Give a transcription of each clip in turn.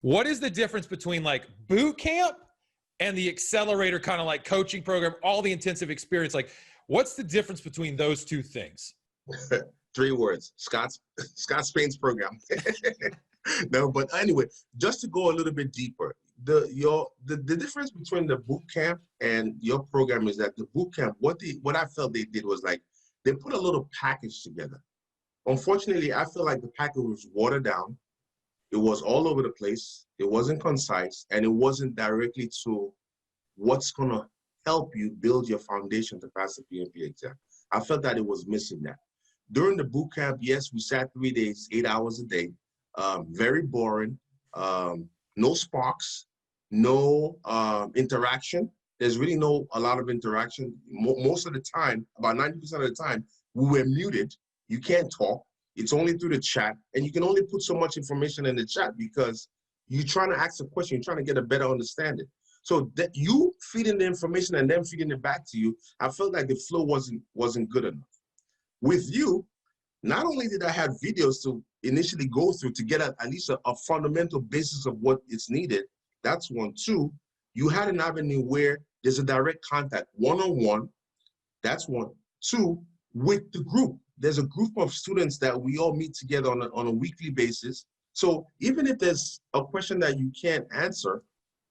What is the difference between like boot camp and the accelerator kind of like coaching program, all the intensive experience? Like, what's the difference between those two things? 3 words: Scott Spain's program. No, but anyway, just to go a little bit deeper, the difference between the boot camp and your program is that the boot camp, what I felt they did was like they put a little package together. Unfortunately, I feel like the package was watered down. It was all over the place. It wasn't concise, and it wasn't directly to what's going to help you build your foundation to pass the PMP exam. I felt that it was missing that. During the boot camp, yes, we sat 3 days, 8 hours a day. Very boring. No sparks, no interaction. There's really a lot of interaction. Most of the time, about 90% of the time, we were muted. You can't talk. It's only through the chat, and you can only put so much information in the chat because you're trying to ask a question, you're trying to get a better understanding. So that you feeding the information and them feeding it back to you, I felt like the flow wasn't good enough. With you, not only did I have videos to initially go through to get at least a fundamental basis of what is needed, that's one. 2, you had an avenue where there's a direct contact, one-on-one, that's 1. 2, with the group. There's a group of students that we all meet together on a weekly basis. So even if there's a question that you can't answer,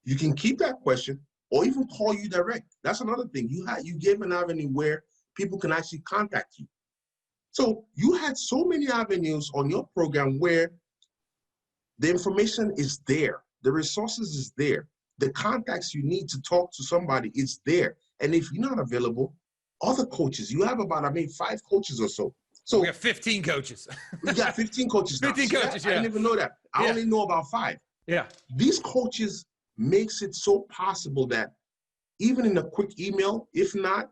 you can keep that question or even call you direct. That's another thing. You gave an avenue where people can actually contact you. So you had so many avenues on your program where the information is there. The resources is there. The contacts you need to talk to somebody is there. And if you're not available, other coaches, you have about, 5 coaches or so. So we got 15 coaches. We got 15 coaches now. 15 coaches, yeah. I didn't even know that. I only know about 5. Yeah. These coaches makes it so possible that even in a quick email, if the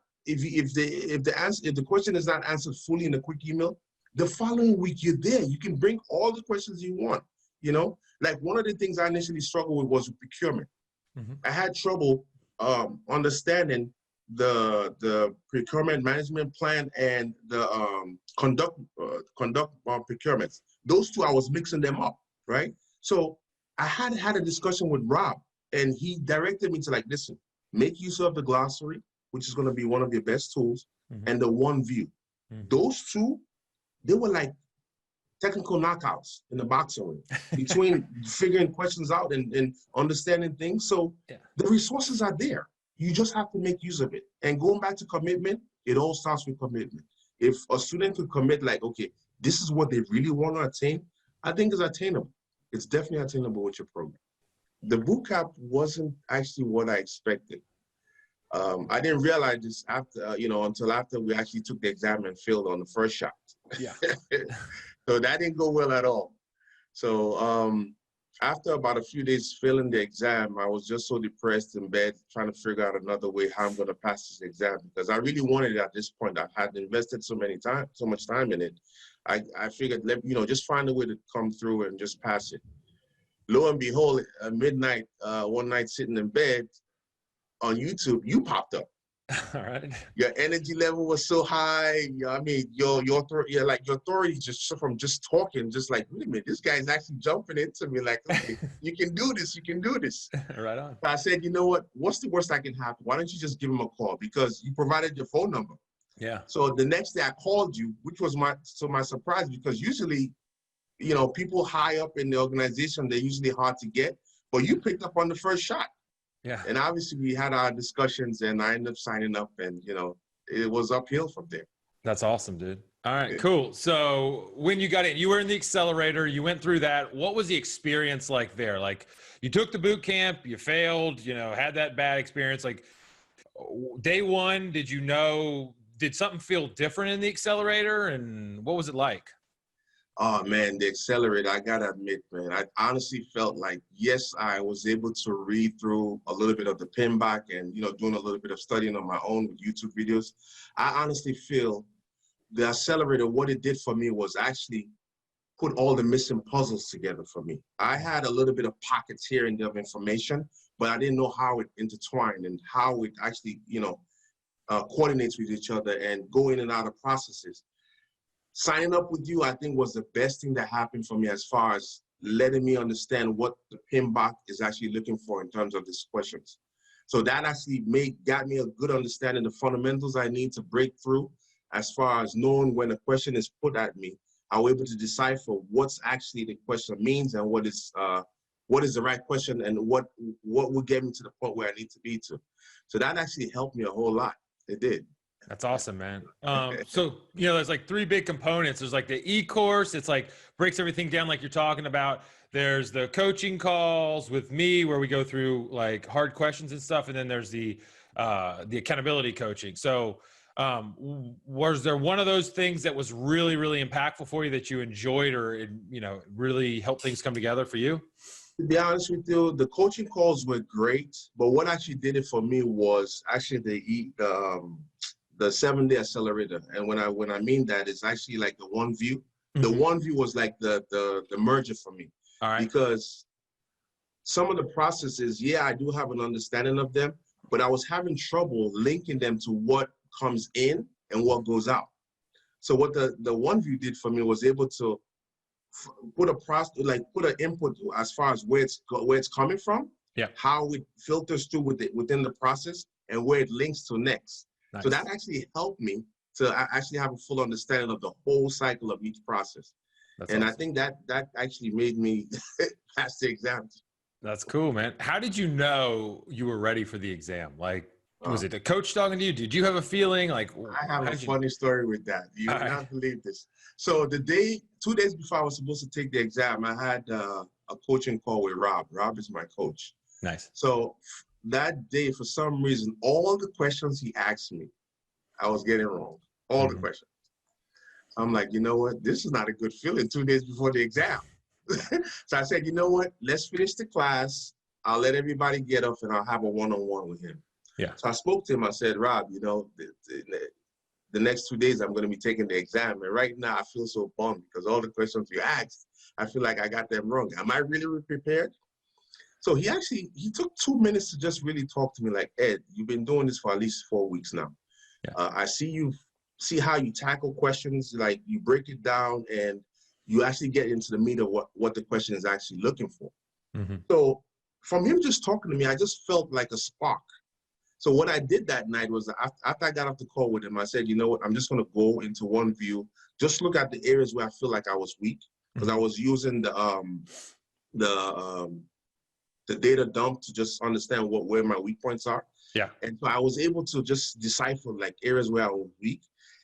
question is not answered fully in a quick email, the following week you're there. You can bring all the questions you want. You know, like one of the things I initially struggled with was procurement. Mm-hmm. I had trouble understanding the procurement management plan and the conduct procurements. Those 2, I was mixing them up, right? So I had a discussion with Rob, and he directed me to like, listen, make use of the glossary, which is going to be one of your best tools, mm-hmm. and the one view. Mm-hmm. Those 2, they were like technical knockouts in the boxing ring between figuring questions out and understanding things. So the resources are there. You just have to make use of it. And going back to commitment, it all starts with commitment. If a student could commit like, okay, this is what they really want to attain, I think it's attainable. It's definitely attainable with your program. The bootcamp wasn't actually what I expected. I didn't realize this until after we actually took the exam and failed on the first shot. Yeah. So that didn't go well at all. So after about a few days failing the exam, I was just so depressed in bed, trying to figure out another way how I'm going to pass this exam, because I really wanted it at this point. I had invested so much time in it. I figured, just find a way to come through and just pass it. Lo and behold, at midnight, one night sitting in bed on YouTube, you popped up. All right. Your energy level was so high. Your authority just from just talking, just like, wait a minute, this guy's actually jumping into me like, okay, you can do this, you can do this. Right on. So I said, you know what? What's the worst that can happen? Why don't you just give him a call? Because you provided your phone number. Yeah. So the next day I called you, which was my surprise, because usually, people high up in the organization, they're usually hard to get, but you picked up on the first shot. Yeah. And obviously we had our discussions and I ended up signing up, and, it was uphill from there. That's awesome, dude. All right, cool. So when you got in, you were in the accelerator, you went through that. What was the experience like there? Like, you took the boot camp, you failed, had that bad experience. Like, day one, did something feel different in the accelerator, and what was it like? Oh man, the accelerator, I gotta admit, man, I honestly felt like, yes, I was able to read through a little bit of the PMBOK and, doing a little bit of studying on my own with YouTube videos. I honestly feel the accelerator, what it did for me was actually put all the missing puzzles together for me. I had a little bit of pockets here and there of information, but I didn't know how it intertwined and how it actually, coordinates with each other and go in and out of processes. Signing up with you, I think, was the best thing that happened for me as far as letting me understand what the PMBOK is actually looking for in terms of these questions. So that actually got me a good understanding of the fundamentals I need to break through as far as knowing when a question is put at me. I was able to decipher what's actually the question means and what is the right question and what will get me to the point where I need to be to. So that actually helped me a whole lot. It did. That's awesome, man. So, there's like 3 big components. There's like the e-course. It's like breaks everything down like you're talking about. There's the coaching calls with me where we go through like hard questions and stuff. And then there's the accountability coaching. So was there one of those things that was really, really impactful for you that you enjoyed or, really helped things come together for you? To be honest with you, the coaching calls were great, but what actually did it for me was actually the 7-day accelerator. And when I mean that, it's actually like the one view. Mm-hmm. The one view was like the merger for me. All right. Because some of the processes, I do have an understanding of them, but I was having trouble linking them to what comes in and what goes out. So what the one view did for me was able to put an input as far as where it's coming from, how it filters through within the process, and where it links to next. Nice. So that actually helped me to actually have a full understanding of the whole cycle of each process. That's awesome. I think that actually made me pass the exam. That's cool, man. How did you know you were ready for the exam? Like, was it a coach talking to you? Did you have a feeling? Like, I have a funny story with that. You would not believe this. So 2 days before I was supposed to take the exam, I had a coaching call with Rob. Rob is my coach. Nice. So that day, for some reason, all the questions he asked me, I was getting wrong. All the questions. I'm like, you know what? This is not a good feeling 2 days before the exam. So I said, you know what? Let's finish the class. I'll let everybody get up and I'll have a one-on-one with him. Yeah. So I spoke to him. I said, Rob, the next 2 days I'm going to be taking the exam. And right now I feel so bummed because all the questions you asked, I feel like I got them wrong. Am I really prepared? So he took 2 minutes to just really talk to me like, Ed, you've been doing this for at least 4 weeks now. Yeah. I see how you tackle questions, like you break it down and you actually get into the meat of what the question is actually looking for. Mm-hmm. So from him just talking to me, I just felt like a spark. So what I did that night was after I got off the call with him, I said, you know what, I'm just going to go into one view, just look at the areas where I feel like I was weak, because I was using the data dump to just understand where my weak points are. Yeah. And so I was able to just decipher like areas where I was weak.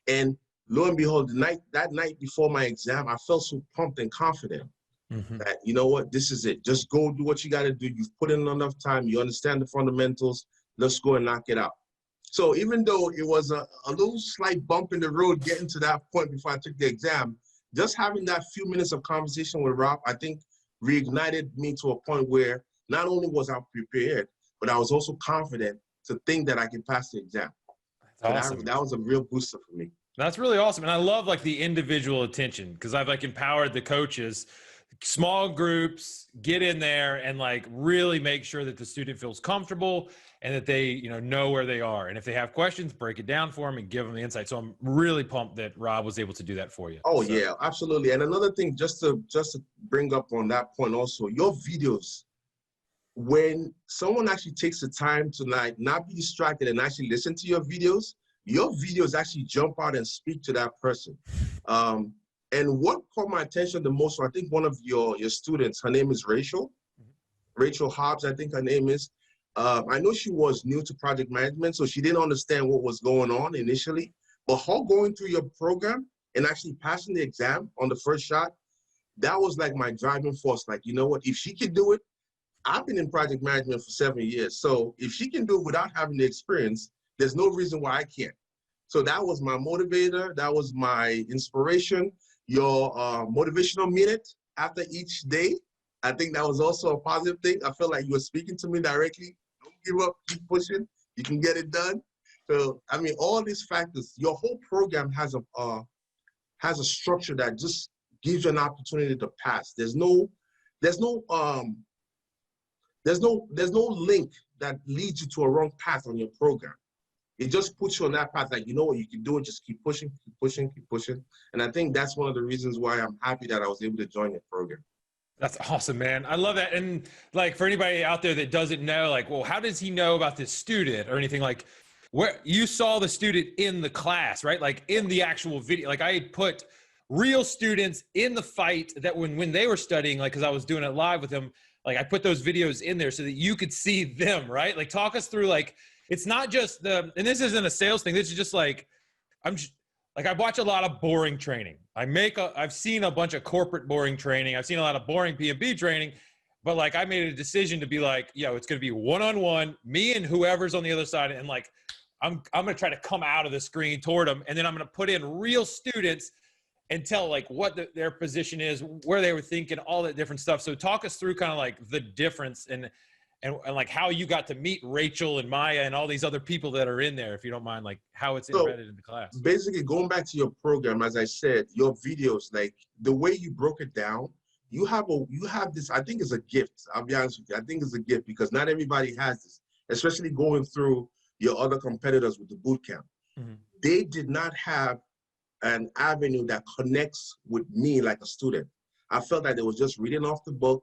And lo and behold, that night before my exam, I felt so pumped and confident that, you know what, this is it. Just go do what you got to do. You've put in enough time. You understand the fundamentals. Let's go and knock it out. So even though it was a little slight bump in the road getting to that point before I took the exam, just having that few minutes of conversation with Rob, I think reignited me to a point where not only was I prepared, but I was also confident to think that I could pass the exam. That's awesome. That was a real booster for me. That's really awesome. And I love like the individual attention because I've like empowered the coaches, small groups, get in there and like really make sure that the student feels comfortable and that they, know where they are. And if they have questions, break it down for them and give them the insight. So I'm really pumped that Rob was able to do that for you. Oh, so. Yeah, absolutely. And another thing, just to bring up on that point also, your videos, when someone actually takes the time to like not be distracted and actually listen to your videos actually jump out and speak to that person. And what caught my attention the most, I think one of your students, her name is Rachel Hobbs, I think her name is. I know she was new to project management, so she didn't understand what was going on initially. But her going through your program and actually passing the exam on the first shot, that was like my driving force. Like, you know what, if she can do it, I've been in project management for 7 years. So if she can do it without having the experience, there's no reason why I can't. So that was my motivator. That was my inspiration. Your motivational minute after each day, I think that was also a positive thing. I felt like you were speaking to me directly. Don't give up, keep pushing. You can get it done. So, I mean, all these factors, your whole program has a structure that just gives you an opportunity to pass. There's no link that leads you to a wrong path on your program. It just puts you on that path, like, you know what, you can do it, just keep pushing, keep pushing, keep pushing. And I think that's one of the reasons why I'm happy that I was able to join the program. That's awesome, man. I love that. And like for anybody out there that doesn't know, like, well, how does he know about this student or anything? Like, where you saw the student in the class, right? Like in the actual video. Like I had put real students in the fight that when they were studying, like because I was doing it live with them, like I put those videos in there so that you could see them, right? Like talk us through like it's not just the, and this isn't a sales thing. This is just like I'm just, like I watch a lot of boring training. I've seen a bunch of corporate boring training. I've seen a lot of boring PMP training, but like I made a decision to be like, yo, it's going to be one-on-one, me and whoever's on the other side. And like, I'm going to try to come out of the screen toward them. And then I'm going to put in real students and tell like what their position is, where they were thinking, all that different stuff. So talk us through kind of like the difference and like how you got to meet Rachel and Maya and all these other people that are in there, if you don't mind, like how it's embedded in the class. Basically, going back to your program, as I said, your videos, like the way you broke it down, you have this, I think it's a gift. I'll be honest with you. I think it's a gift because not everybody has this, especially going through your other competitors with the boot camp. Mm-hmm. They did not have an avenue that connects with me like a student. I felt that it was just reading off the book,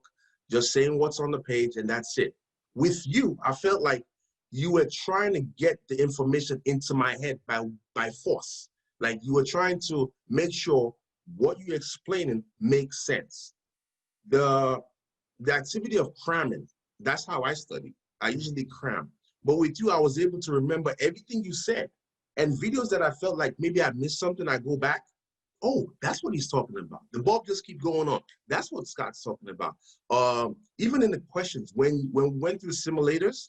just saying what's on the page, and that's it. With you, I felt like you were trying to get the information into my head by force. Like you were trying to make sure what you're explaining makes sense. The activity of cramming, that's how I study. I usually cram. But with you, I was able to remember everything you said. And videos that I felt like maybe I missed something, I go back, oh, that's what he's talking about. The bulb just keep going on. That's what Scott's talking about. Even in the questions, when we went through simulators,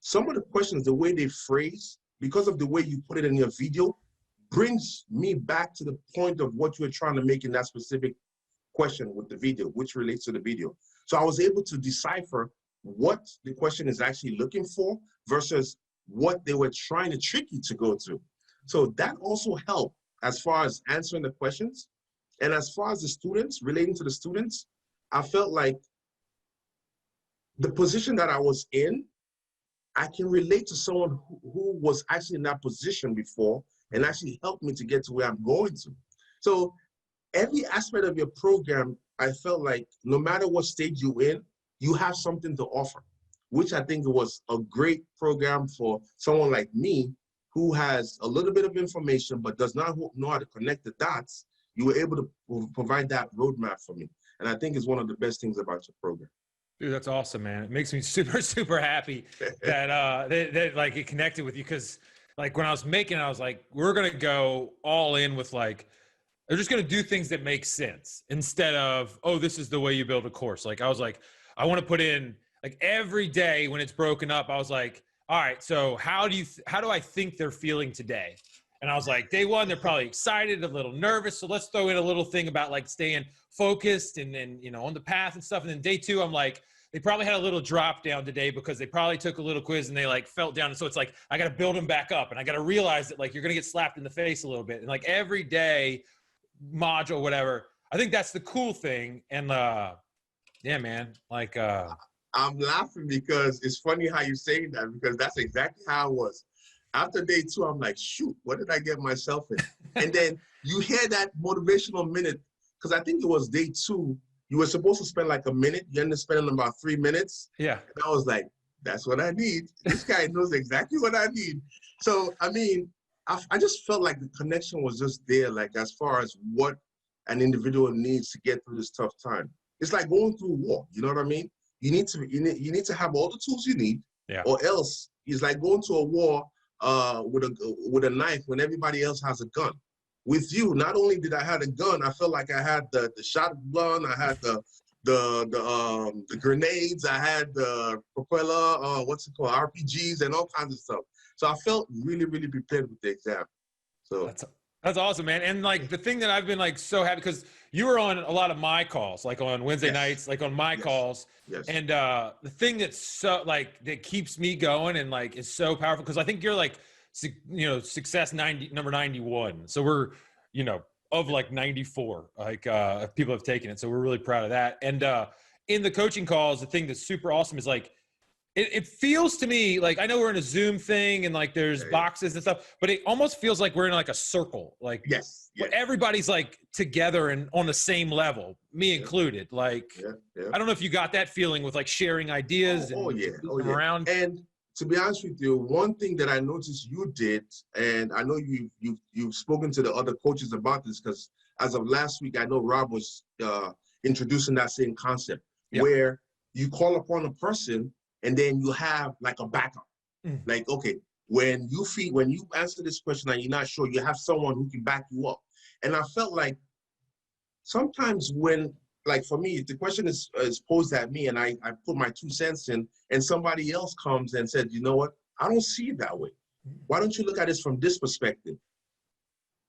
some of the questions, the way they phrase, because of the way you put it in your video, brings me back to the point of what you were trying to make in that specific question with the video, which relates to the video. So I was able to decipher what the question is actually looking for versus what they were trying to trick you to go to. So that also helped as far as answering the questions. And as far as the students, relating to the students, I felt like the position that I was in, I can relate to someone who was actually in that position before and actually helped me to get to where I'm going to. So every aspect of your program, I felt like no matter what stage you're in, you have something to offer, which I think was a great program for someone like me who has a little bit of information but does not know how to connect the dots. You were able to provide that roadmap for me. And I think it's one of the best things about your program. Dude, that's awesome, man. It makes me super, super happy that like it connected with you. Cause like when I was making it, I was like, we're going to go all in with like, they're just going to do things that make sense instead of, oh, this is the way you build a course. Like I was like, I want to put in like every day when it's broken up, I was like, all right, so how do I think they're feeling today? And I was like, day one, they're probably excited, a little nervous. So let's throw in a little thing about like staying focused and then, you know, on the path and stuff. And then day two, I'm like, they probably had a little drop down today because they probably took a little quiz and they like felt down. And so it's like, I got to build them back up and I got to realize that like, you're going to get slapped in the face a little bit. And like every day module, whatever, I think that's the cool thing. And yeah, man, like, I'm laughing because it's funny how you're saying that because that's exactly how it was. After day two, I'm like, shoot, what did I get myself in? And then you hear that motivational minute, because I think it was day two, you were supposed to spend like a minute. You ended up spending about 3 minutes. Yeah. And I was like, that's what I need. This guy knows exactly what I need. So, I mean, I just felt like the connection was just there, like as far as what an individual needs to get through this tough time. It's like going through war, you know what I mean? You need to have all the tools you need, yeah. Or else it's like going to a war with a knife when everybody else has a gun. With you, not only did I have a gun, I felt like I had the shotgun, I had the grenades, I had the propeller, what's it called, RPGs and all kinds of stuff. So I felt really, really prepared with the exam. So that's awesome, man. And like the thing that I've been like so happy because you were on a lot of my calls, like on Wednesday nights, like on my calls. Yes. And the thing that's so like that keeps me going and like is so powerful because I think you're like, you know, success number 91. So we're, you know, of like 94, like people have taken it. So we're really proud of that. And in the coaching calls, the thing that's super awesome is like it feels to me like, I know we're in a Zoom thing and like there's boxes and stuff, but it almost feels like we're in like a circle, like Yes. where everybody's like together and on the same level, me included. Like, I don't know if you got that feeling with like sharing ideas and around. And to be honest with you, one thing that I noticed you did, and I know you've spoken to the other coaches about this, because as of last week, I know Rob was introducing that same concept where you call upon a person and then you have like a backup. Like, okay, when you answer this question and you're not sure, you have someone who can back you up. And I felt like sometimes when, like for me, if the question is posed at me and I put my 2 cents in and somebody else comes and said, you know what, I don't see it that way. Why don't you look at this from this perspective?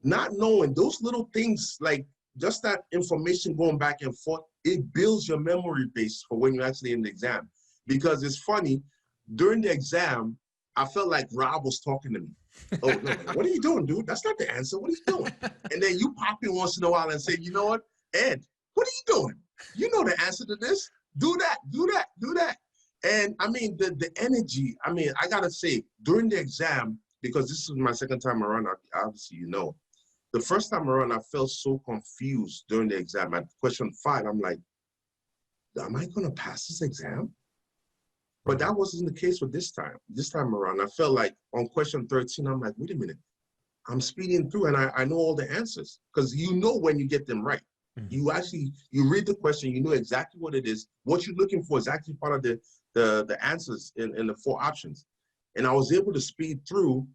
Not knowing those little things, like just that information going back and forth, it builds your memory base for when you're actually in the exam. Because it's funny, during the exam, I felt like Rob was talking to me. Oh, no, what are you doing, dude? That's not the answer. What are you doing? And then you pop in once in a while and say, you know what, Ed, what are you doing? You know the answer to this. Do that, do that, do that. And I mean, the energy, I mean, I got to say, during the exam, because this is my second time around, obviously, you know, the first time around, I felt so confused during the exam. At question 5, I'm like, am I going to pass this exam? But that wasn't the case with this time. This time around, I felt like on question 13, I'm like, wait a minute. I'm speeding through and I know all the answers, because you know when you get them right. You read the question, you know exactly what it is. What you're looking for is actually part of the answers in the 4 options. And I was able to speed through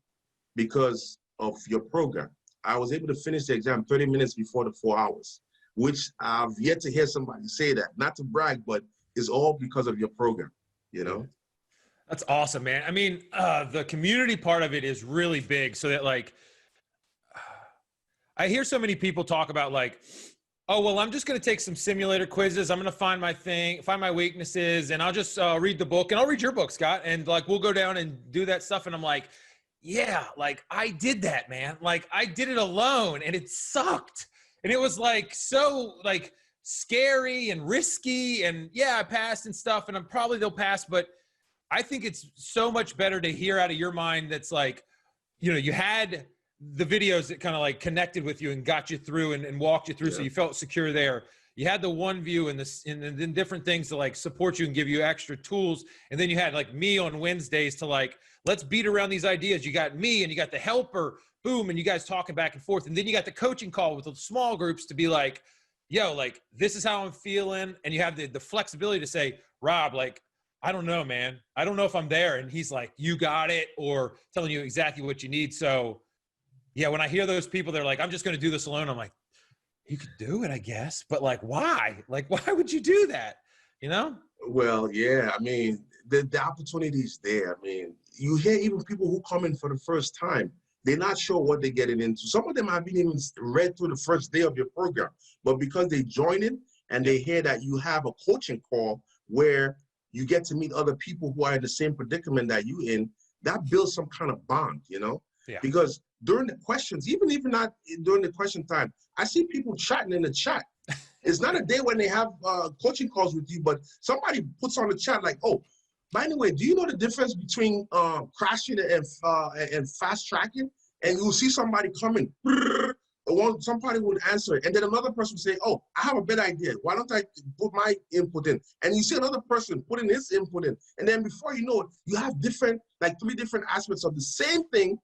because of your program. I was able to finish the exam 30 minutes before the 4 hours, which I've yet to hear somebody say that. Not to brag, but it's all because of your program, you know? That's awesome, man. I mean, the community part of it is really big, so that like, I hear so many people talk about like, oh, well, I'm just going to take some simulator quizzes. I'm going to find my weaknesses, and I'll just read the book, and I'll read your book, Scott. And like, we'll go down and do that stuff. And I'm like, yeah, like I did that, man. Like I did it alone and it sucked. And it was like, so like scary and risky. And yeah, I passed and stuff, and they'll pass. But I think it's so much better to hear out of your mind. That's like, you know, you had the videos that kind of like connected with you and got you through and walked you through. So you felt secure there. You had the one view and then different things to like support you and give you extra tools. And then you had like me on Wednesdays to like, let's beat around these ideas. You got me and you got the helper, boom, and you guys talking back and forth. And then you got the coaching call with the small groups to be like, yo, like, this is how I'm feeling. And you have the flexibility to say, Rob, like, I don't know, man. I don't know if I'm there. And he's like, you got it, or telling you exactly what you need. So yeah, when I hear those people, they're like, I'm just going to do this alone. I'm like, you could do it, I guess. But like, why? Like, why would you do that? You know? Well, yeah. I mean, the opportunity is there. I mean, you hear even people who come in for the first time, they're not sure what they're getting into. Some of them haven't even read through the first day of your program. But because they join in and they hear that you have a coaching call where you get to meet other people who are in the same predicament that you in, that builds some kind of bond, you know? Yeah. Because during the questions, even not during the question time, I see people chatting in the chat. It's not a day when they have coaching calls with you, but somebody puts on the chat like, oh, by the way, do you know the difference between crashing and fast tracking? And you'll see somebody coming, somebody would answer it. And then another person would say, oh, I have a better idea. Why don't I put my input in? And you see another person putting his input in. And then before you know it, you have like 3 different aspects of the same thing,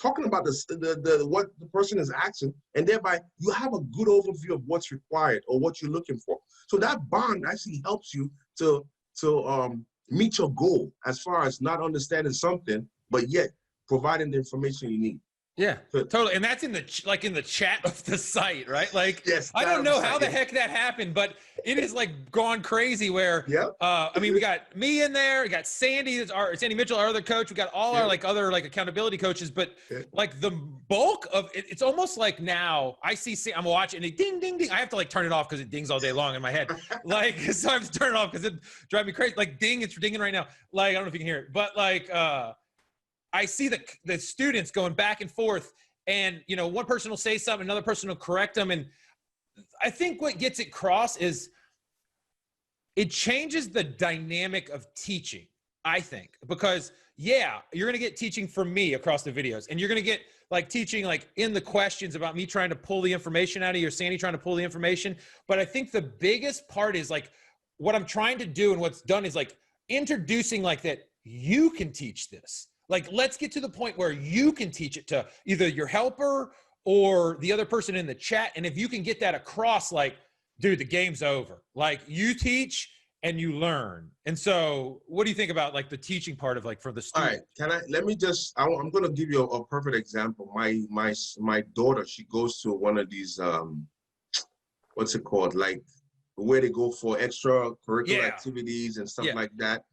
talking about what the person is asking, and thereby you have a good overview of what's required or what you're looking for. So that bond actually helps you to meet your goal as far as not understanding something, but yet providing the information you need. Yeah, totally. And that's in the chat of the site, right? Like, yes, I don't know how the heck that happened, but it is like gone crazy where, I mean, we got me in there, we got Sandy, Sandy Mitchell, our other coach. We got all our like other like accountability coaches, but like the bulk of it, it's almost like now I see, I'm watching and it ding, ding, ding. I have to like turn it off because it dings all day long in my head. Like, so I have to turn it off because it drives me crazy. Like ding, it's dinging right now. Like, I don't know if you can hear it, but like, I see the students going back and forth, and you know, one person will say something, another person will correct them, and I think what gets it across is it changes the dynamic of teaching. I think, because yeah, you're going to get teaching from me across the videos, and you're going to get like teaching like in the questions about me trying to pull the information out of you, or Sandy trying to pull the information. But I think the biggest part is like what I'm trying to do and what's done is like introducing like that you can teach this. Like, let's get to the point where you can teach it to either your helper or the other person in the chat. And if you can get that across, like, dude, the game's over. Like, you teach and you learn. And so what do you think about like the teaching part of like for the student? All right, let me just, I'm going to give you a perfect example. My daughter, she goes to one of these, what's it called? Like where they go for extracurricular activities and stuff like that.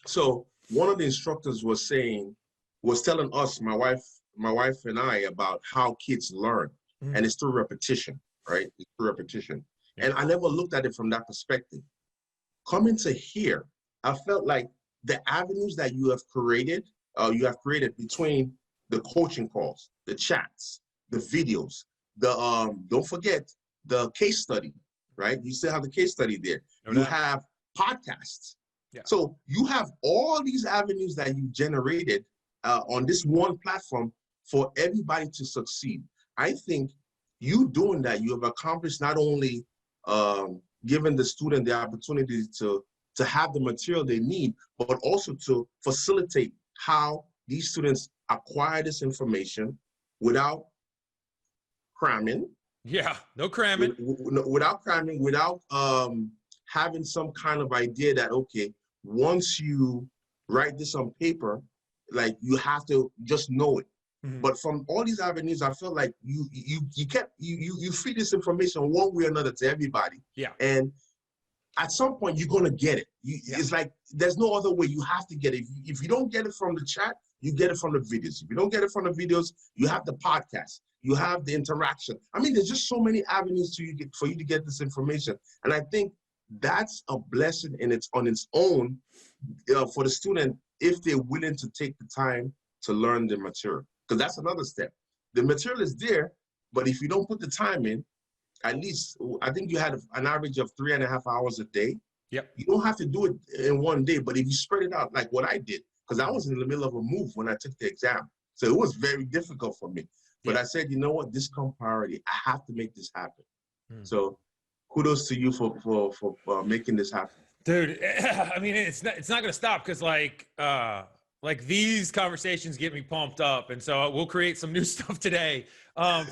So one of the instructors was telling us, my wife and I, about how kids learn, and it's through repetition, right? It's through repetition. And I never looked at it from that perspective. Coming to here, I felt like the avenues that you have created between the coaching calls, the chats, the videos, the don't forget the case study, right? You still have the case study there. You have podcasts. Yeah. So you have all these avenues that you generated on this one platform for everybody to succeed. I think you doing that, you have accomplished not only giving the student the opportunity to have the material they need, but also to facilitate how these students acquire this information without cramming. Yeah, no cramming. Without cramming, without having some kind of idea that, okay, once you write this on paper, like you have to just know it. But from all these avenues, I feel like you feed this information one way or another to everybody. Yeah. And at some point, you're gonna get it. It's like there's no other way. You have to get it. If you don't get it from the chat, you get it from the videos. If you don't get it from the videos, you have the podcast. You have the interaction. I mean, there's just so many avenues for you to get this information. And I think that's a blessing on its own for the student if they're willing to take the time to learn the material. Because that's another step. The material is there, but if you don't put the time in, at least I think you had an average of 3.5 hours a day. Yep. You don't have to do it in one day, but if you spread it out like what I did, because I was in the middle of a move when I took the exam. So it was very difficult for me. But I said, you know what, this comes priority. I have to make this happen. So kudos to you for making this happen. Dude, I mean, it's not going to stop because like these conversations get me pumped up. And so we'll create some new stuff today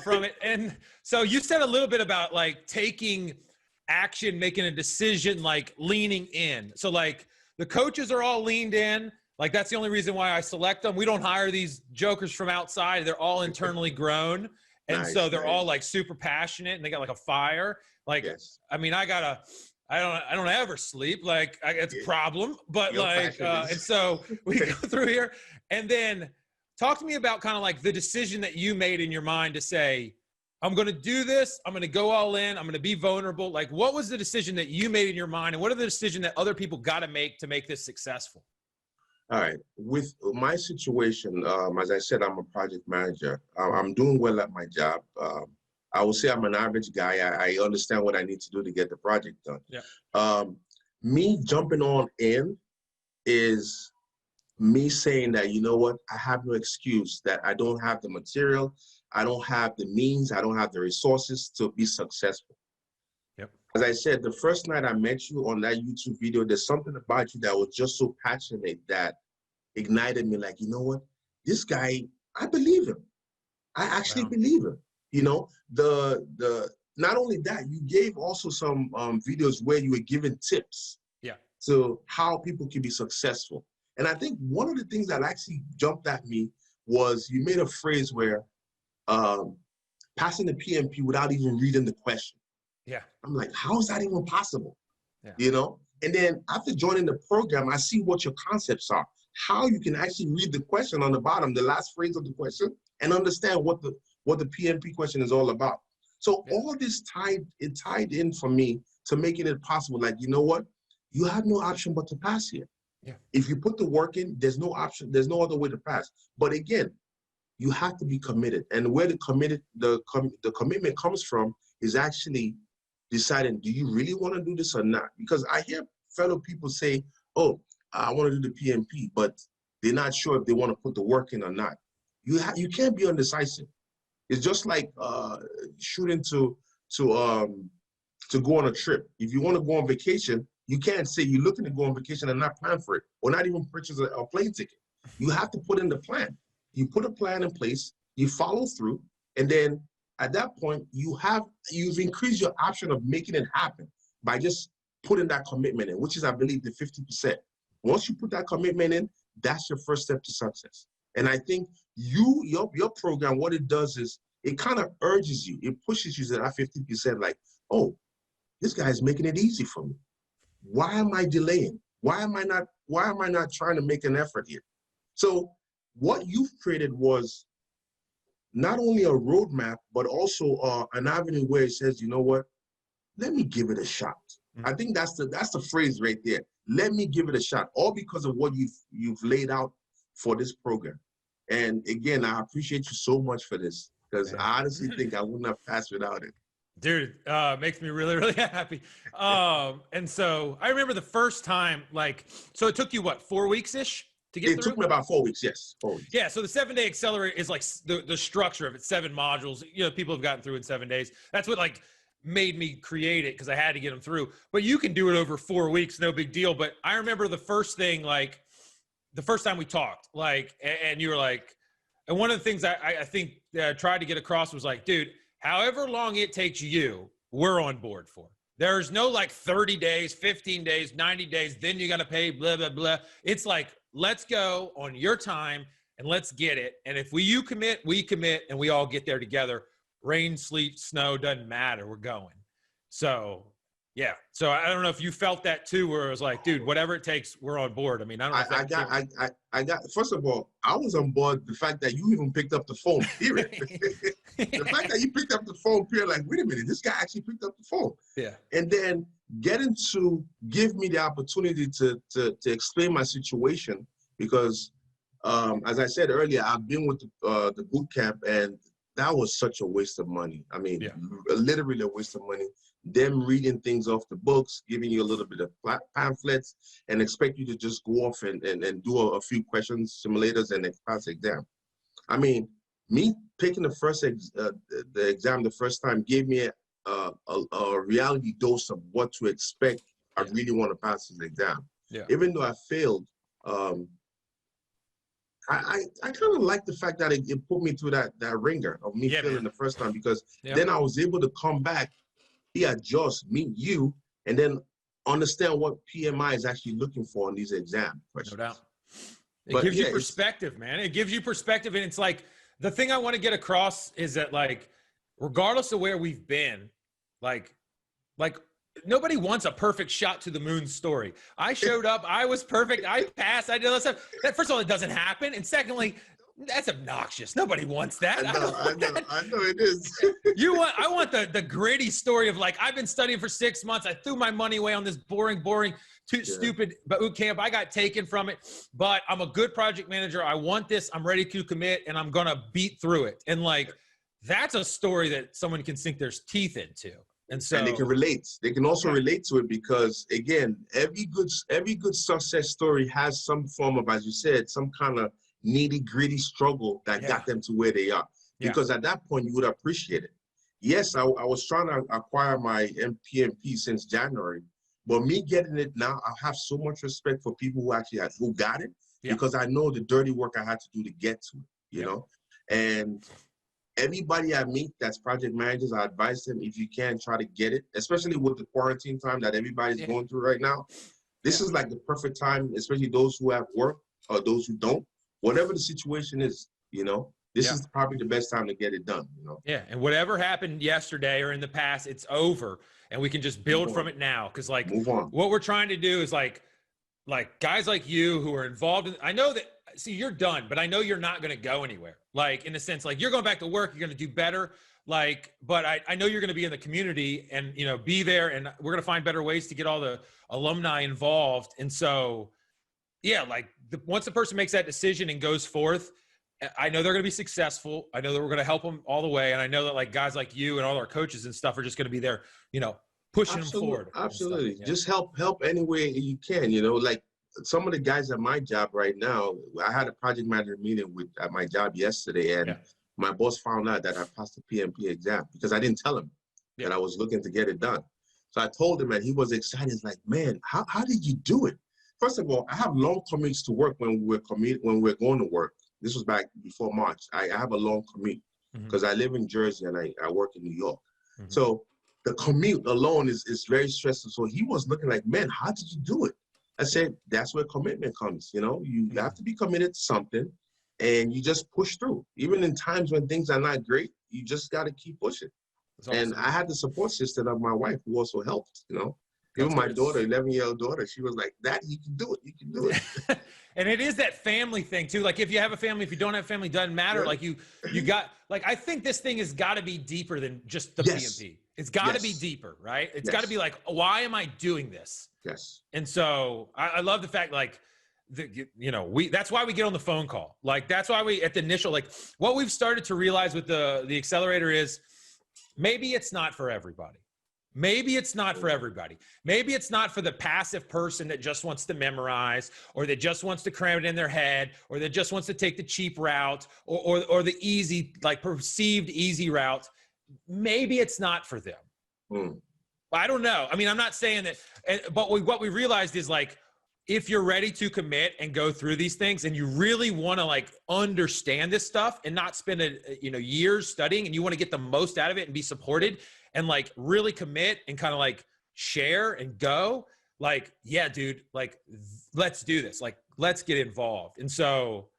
from it. And so you said a little bit about like taking action, making a decision, like leaning in. So like the coaches are all leaned in. Like that's the only reason why I select them. We don't hire these jokers from outside. They're all internally grown. And so they're all like super passionate and they got like a fire. Like, I mean, I don't ever sleep. Like it's a problem, but like, and so we go through here and then talk to me about kind of like the decision that you made in your mind to say, I'm going to do this. I'm going to go all in. I'm going to be vulnerable. Like what was the decision that you made in your mind? And what are the decisions that other people got to make this successful? All right. With my situation, as I said, I'm a project manager. I'm doing well at my job. I would say I'm an average guy. I understand what I need to do to get the project done. Yeah. Me jumping on in is me saying that, you know what, I have no excuse that I don't have the material, I don't have the means, I don't have the resources to be successful. Yep. As I said, the first night I met you on that YouTube video, there's something about you that was just so passionate that ignited me like, you know what, this guy, I believe him. I actually believe him. You know, not only that, you gave also some videos where you were giving tips to how people can be successful. And I think one of the things that actually jumped at me was you made a phrase where passing the PMP without even reading the question. Yeah. I'm like, how is that even possible? Yeah. You know? And then after joining the program, I see what your concepts are, how you can actually read the question on the bottom, the last phrase of the question, and understand what the PMP question is all about. So all this tied in for me to making it possible. Like, you know what? You have no option but to pass here. Yeah. If you put the work in, there's no option. There's no other way to pass. But again, you have to be committed. And where the commitment comes from is actually deciding, do you really want to do this or not? Because I hear fellow people say, oh, I want to do the PMP, but they're not sure if they want to put the work in or not. You can't be undecisive. It's just like shooting to go on a trip. If you want to go on vacation, you can't say you're looking to go on vacation and not plan for it, or not even purchase a plane ticket. You have to put in the plan. You put a plan in place, you follow through, and then at that point, you've increased your option of making it happen by just putting that commitment in, which is, I believe, the 50%. Once you put that commitment in, that's your first step to success. And I think your program, what it does is it kind of urges you, it pushes you to that 50%, like, oh, this guy's making it easy for me. Why am I delaying? Why am I not trying to make an effort here? So what you've created was not only a roadmap, but also an avenue where it says, you know what, let me give it a shot. I think that's the phrase right there. Let me give it a shot, all because of what you've laid out for this program. And again, I appreciate you so much for this, because I honestly think I wouldn't have passed without it. Dude, makes me really, really happy. And so I remember the first time, so it took you what, 4 weeks-ish to get through? It took me about 4 weeks, yes, 4 weeks. Yeah, so the 7-day accelerator is like the structure of it, 7 modules. People have gotten through in 7 days. That's what made me create it, because I had to get them through. But you can do it over 4 weeks, no big deal. But I remember the first thing, the first time we talked, and you were like, and one of the things I think I tried to get across was like, dude, however long it takes you, we're on board for. There's no 30 days, 15 days, 90 days, then you got to pay, blah, blah, blah. It's like, let's go on your time and let's get it. And if you commit, we commit, and we all get there together. Rain, sleet, snow, doesn't matter. We're going. So, yeah. So I don't know if you felt that too, where it was like, dude, whatever it takes, we're on board. I mean, I don't know. I got, first of all, I was on board the fact that you even picked up the phone, period. The fact that you picked up the phone, period, like, wait a minute, this guy actually picked up the phone. Yeah. And then getting to give me the opportunity to explain my situation, because as I said earlier, I've been with the boot camp, and that was such a waste of money. I mean, literally a waste of money. Them reading things off the books, giving you a little bit of pamphlets, and expect you to just go off and do a few questions, simulators, and then pass the exam. I mean, me picking the exam the first time gave me a reality dose of what to expect. I really want to pass this exam. Yeah. Even though I failed, I kind of like the fact that it put me through that ringer of me failing the first time, because then I was able to come back, readjust, meet you, and then understand what PMI is actually looking for in these exam questions. No doubt. It gives you perspective, man. It gives you perspective, and it's like, the thing I want to get across is that, regardless of where we've been, nobody wants a perfect shot to the moon story. I showed up, I was perfect, I passed, I did all that stuff. First of all, it doesn't happen. And secondly, that's obnoxious. Nobody wants that. I know it is. I want the gritty story of I've been studying for 6 months. I threw my money away on this boring, stupid boot camp. I got taken from it, but I'm a good project manager. I want this. I'm ready to commit, and I'm going to beat through it. And that's a story that someone can sink their teeth into. And they can relate. They can also relate to it, because again, every good success story has some form of, as you said, some kind of nitty-gritty struggle that got them to where they are. Because at that point, you would appreciate it. Yes, I was trying to acquire my PMP since January, but me getting it now, I have so much respect for people who got it, because I know the dirty work I had to do to get to it, you know? And everybody I meet that's project managers, I advise them, if you can, try to get it, especially with the quarantine time that everybody's going through right now. This is the perfect time, especially those who have work or those who don't. Whatever the situation is, this is probably the best time to get it done, Yeah, and whatever happened yesterday or in the past, it's over, and we can just build from it now. Because what we're trying to do is guys like you who are involved in, I know that, see, you're done, but I know you're not going to go anywhere. In the sense, you're going back to work, you're going to do better. But I know you're going to be in the community and, be there, and we're going to find better ways to get all the alumni involved. And so, once the person makes that decision and goes forth, I know they're going to be successful. I know that we're going to help them all the way. And I know that guys like you and all our coaches and stuff are just going to be there, pushing them forward. Absolutely. Just help any way you can, some of the guys at my job right now, I had a project manager meeting at my job yesterday, and my boss found out that I passed the PMP exam because I didn't tell him that I was looking to get it done. So I told him, and he was excited. He's like, man, how did you do it? First of all, I have long commutes to work when we're going to work. This was back before March. I have a long commute because I live in Jersey and I work in New York. So the commute alone is very stressful. So he was looking like, man, how did you do it? I said, that's where commitment comes. You know, you have to be committed to something and you just push through. Even in times when things are not great, you just got to keep pushing. And I had the support system of my wife who also helped, you know. Even my daughter, 11-year-old daughter, she was like, Daddy, you can do it. You can do it. And it is that family thing too. Like if you have a family, if you don't have family, doesn't matter. Like you got, like, I think this thing has got to be deeper than just the PMP. It's got to be deeper, right? It's got to be like, why am I doing this? Yes. And so I love the fact, like, you know, that's why we get on the phone call. Like, that's why we, at the initial, like, what we've started to realize with the accelerator is maybe it's not for everybody. Maybe it's not for everybody. Maybe it's not for the passive person that just wants to memorize, or that just wants to cram it in their head, or that just wants to take the cheap route, or the easy, like perceived easy route. Maybe it's not for them. I don't know. I mean, I'm not saying that, but what we realized is, like, if you're ready to commit and go through these things and you really want to, like, understand this stuff and not spend years studying, and you want to get the most out of it and be supported and, like, really commit and kind of, like, share and go, like, yeah, dude, like, let's do this. Like, let's get involved. And so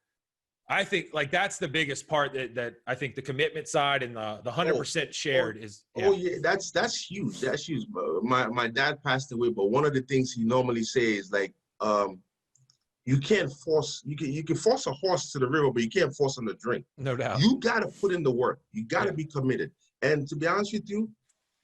I think, like, that's the biggest part that I think the commitment side and the 100% shared is. Oh yeah, that's huge. That's huge. My dad passed away, but one of the things he normally says, like, you can't force, you can force a horse to the river, but you can't force him to drink. No doubt. You got to put in the work. You got to be committed. And to be honest with you,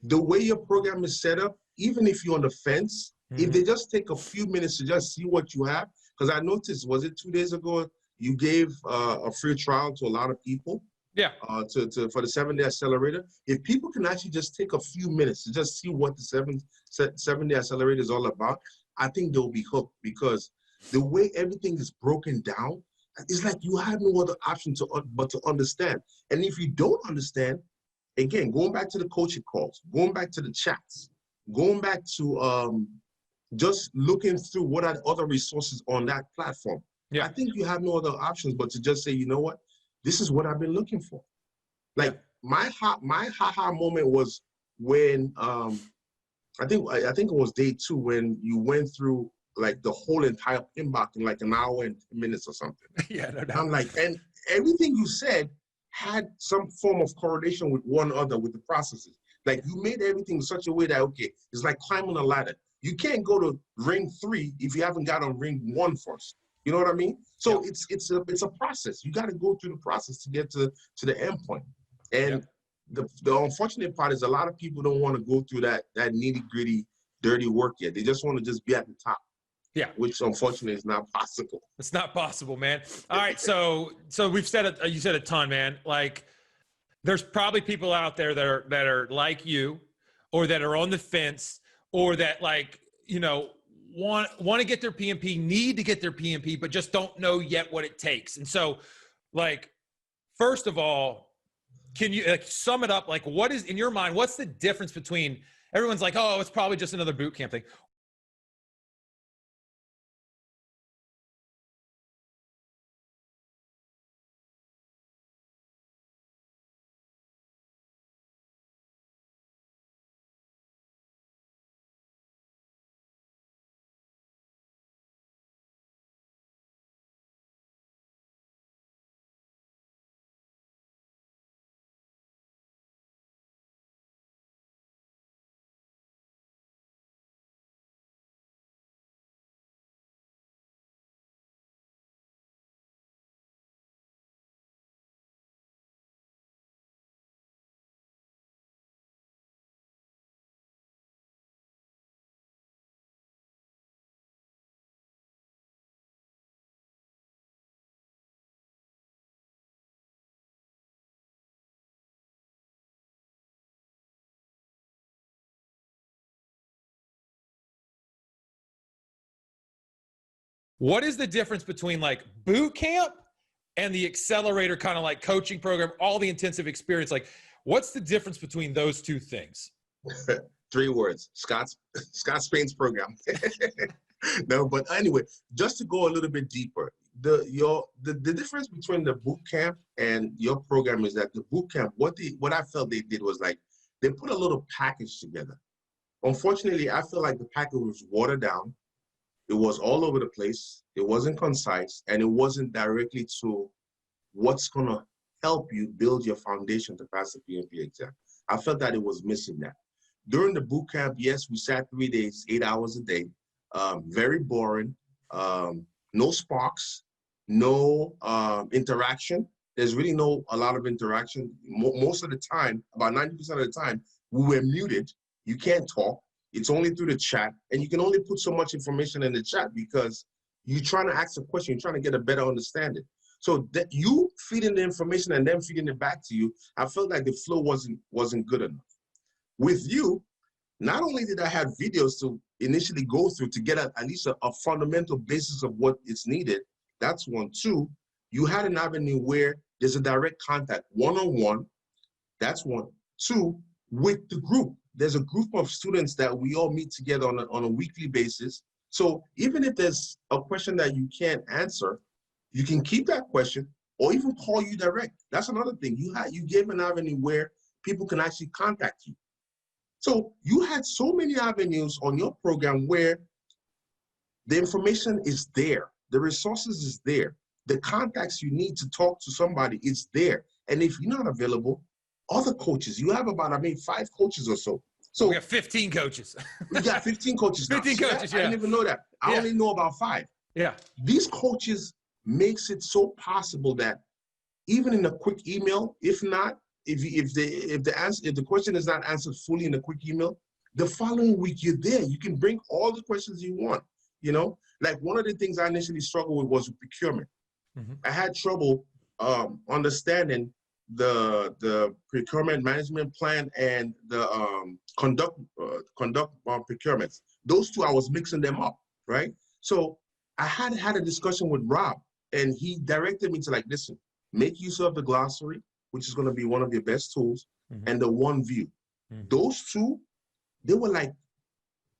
the way your program is set up, even if you're on the fence, if they just take a few minutes to just see what you have, because I noticed, was it 2 days ago, you gave a free trial to a lot of people. Yeah. For the 7-day accelerator. If people can actually just take a few minutes to just see what the 7-day accelerator is all about, I think they'll be hooked, because the way everything is broken down, it's like you have no other option but to understand. And if you don't understand, again, going back to the coaching calls, going back to the chats, going back to just looking through what are the other resources on that platform. Yeah. I think you have no other options but to just say, you know what, this is what I've been looking for. Like, my ha-ha moment was when I think it was day 2 when you went through, like, the whole entire PMBOK in like an hour and 10 minutes or something. Yeah, no doubt. I'm like, and everything you said had some form of correlation with one another with the processes. Like, you made everything in such a way that, okay, it's like climbing a ladder. You can't go to ring 3 if you haven't got on ring 1 first. You know what I mean? So it's a process. You got to go through the process to get to the end point. And the unfortunate part is a lot of people don't want to go through that nitty-gritty, dirty work yet. They just want to just be at the top. Yeah, which unfortunately is not possible. It's not possible, man. All right, so we've said it. You said a ton, man. Like, there's probably people out there that are like you, or that are on the fence, or that, like, you know, want to get their PMP, need to get their PMP, but just don't know yet what it takes. And so, like, first of all, can you, like, sum it up? Like, what is, in your mind, what's the difference between, everyone's like, oh, it's probably just another boot camp thing. What is the difference between like boot camp and the accelerator kind of like coaching program, all the intensive experience? Like, what's the difference between those two things? 3 words: Scott Spain's program. No, but anyway, just to go a little bit deeper, the difference between the boot camp and your program is that the boot camp, what I felt they did was like they put a little package together. Unfortunately, I feel like the package was watered down. It was all over the place. It wasn't concise, and it wasn't directly to what's going to help you build your foundation to pass the PMP exam. I felt that it was missing that. During the boot camp, yes, we sat 3 days, 8 hours a day. Very boring. No sparks, no interaction. There's really a lot of interaction. Most of the time, about 90% of the time, we were muted. You can't talk. It's only through the chat, and you can only put so much information in the chat because you're trying to ask a question, you're trying to get a better understanding. So that you feeding the information and then feeding it back to you, I felt like the flow wasn't good enough. With you, not only did I have videos to initially go through to get at least a fundamental basis of what is needed, that's one. 2, you had an avenue where there's a direct contact, one-on-one, that's 1. 2, with the group. There's a group of students that we all meet together on a weekly basis. So even if there's a question that you can't answer, you can keep that question or even call you direct. That's another thing. You gave an avenue where people can actually contact you. So you had so many avenues on your program where the information is there, the resources is there, the contacts you need to talk to somebody is there. And if you're not available, other coaches, you have about, 5 coaches or so. So we got 15 coaches. We got 15 coaches now. 15 coaches, yeah. I didn't even know that. I only know about 5. Yeah. These coaches makes it so possible that even in a quick email, if the question is not answered fully in a quick email, the following week you're there. You can bring all the questions you want. Like one of the things I initially struggled with was procurement. Mm-hmm. I had trouble understanding the procurement management plan and the conduct procurements. Those 2, I was mixing them up, right? So I had a discussion with Rob, and he directed me to like, listen, make use of the glossary, which is going to be one of your best tools, mm-hmm. and the one view. Mm-hmm. Those 2, they were like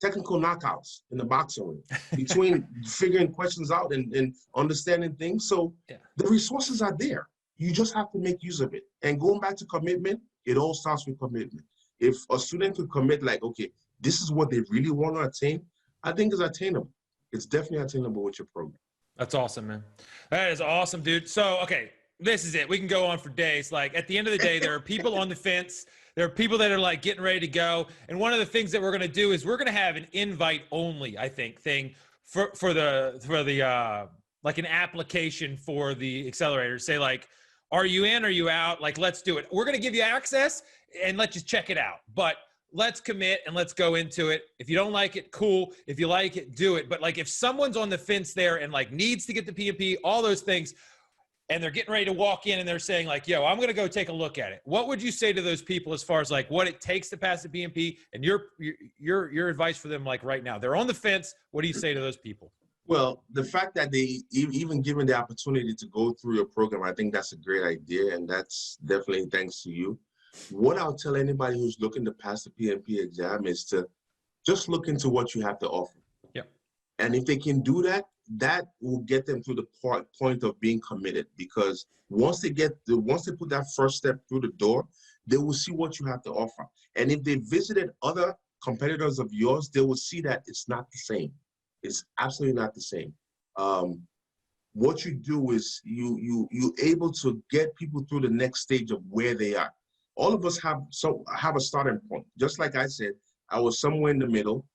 technical knockouts in the boxing ring between figuring questions out and understanding things. So the resources are there. You just have to make use of it. And going back to commitment, it all starts with commitment. If a student could commit like, okay, this is what they really want to attain, I think it's attainable. It's definitely attainable with your program. That's awesome, man. That is awesome, dude. So, okay, this is it. We can go on for days. Like at the end of the day, there are people on the fence. There are people that are like getting ready to go. And one of the things that we're going to do is we're going to have an invite only, I think, thing for the like an application for the accelerator. Say like, are you in? Are you out? Like, let's do it. We're going to give you access and let you check it out. But let's commit and let's go into it. If you don't like it, cool. If you like it, do it. But like if someone's on the fence there and like needs to get the PMP, all those things, and they're getting ready to walk in and they're saying like, yo, I'm going to go take a look at it. What would you say to those people as far as like what it takes to pass the PMP and your advice for them like right now? They're on the fence. What do you say to those people? Well, the fact that they even given the opportunity to go through your program, I think that's a great idea, and that's definitely thanks to you. What I'll tell anybody who's looking to pass the PMP exam is to just look into what you have to offer. Yep. And if they can do that, that will get them to the point of being committed, because once they put that first step through the door, they will see what you have to offer. And if they visited other competitors of yours, they will see that it's not the same. It's absolutely not the same. What you do is you're able to get people through the next stage of where they are. All of us have a starting point. Just like I said, I was somewhere in the middle.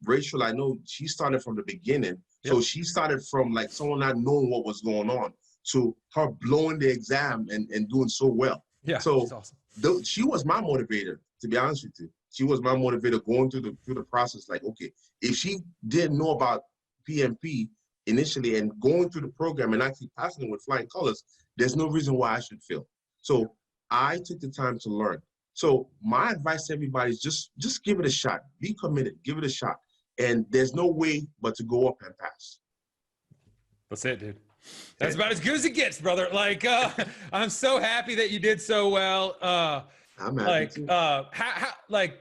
Rachel, I know she started from the beginning. Yep. So she started from like someone not knowing what was going on to her blowing the exam and doing so well. Yeah, so awesome. She was my motivator, to be honest with you. She was my motivator going through the process. Like, okay, if she didn't know about PMP initially and going through the program and actually passing it with flying colors, there's no reason why I should fail. So I took the time to learn. So my advice to everybody is just give it a shot. Be committed. Give it a shot. And there's no way but to go up and pass. That's it, dude. That's about as good as it gets, brother. Like, I'm so happy that you did so well. I'm happy too. How, like,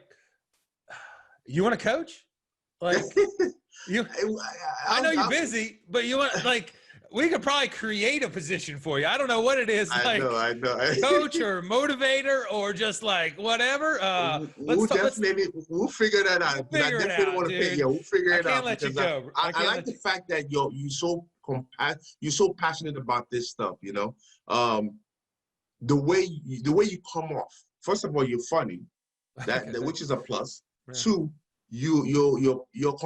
you want to coach? Like, you, I know you're busy, but you want, like, we could probably create a position for you. I don't know what it is. I know. Coach or motivator or just like whatever. We'll figure that out. We'll figure it out, want to dude. pay you. We'll figure it out. I can't let you go. I like the fact that you're so passionate about this stuff. You know, the way you come off. First of all, you're funny, which is a plus. Right. Two, your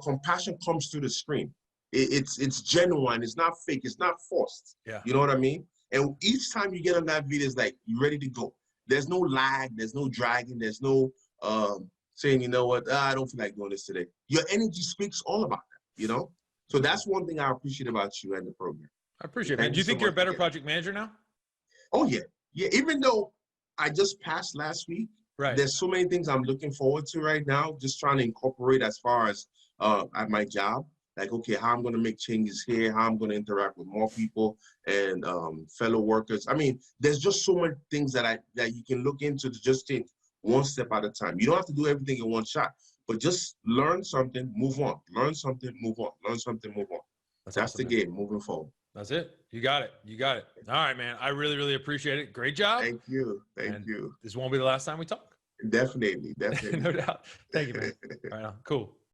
compassion comes through the screen. It's genuine. It's not fake. It's not forced. Yeah. You know what I mean? And each time you get on that video, it's like you're ready to go. There's no lag. There's no dragging. There's no saying, you know what, I don't feel like doing this today. Your energy speaks all about that, you know? So that's one thing I appreciate about you and the program. I appreciate it, man. Do you think you're a better project manager now? Oh, yeah. Yeah, even though I just passed last week, right. There's so many things I'm looking forward to right now, just trying to incorporate as far as at my job. Like, okay, how I'm going to make changes here, how I'm going to interact with more people and fellow workers. I mean, there's just so many things that you can look into to just take one step at a time. You don't have to do everything in one shot, but just learn something, move on. Learn something, move on. Learn something, move on. That's awesome, the game, moving forward. That's it. You got it. You got it. All right, man. I really, really appreciate it. Great job. Thank you. Thank you. This won't be the last time we talk. Definitely. No doubt. Thank you, man. All right, cool.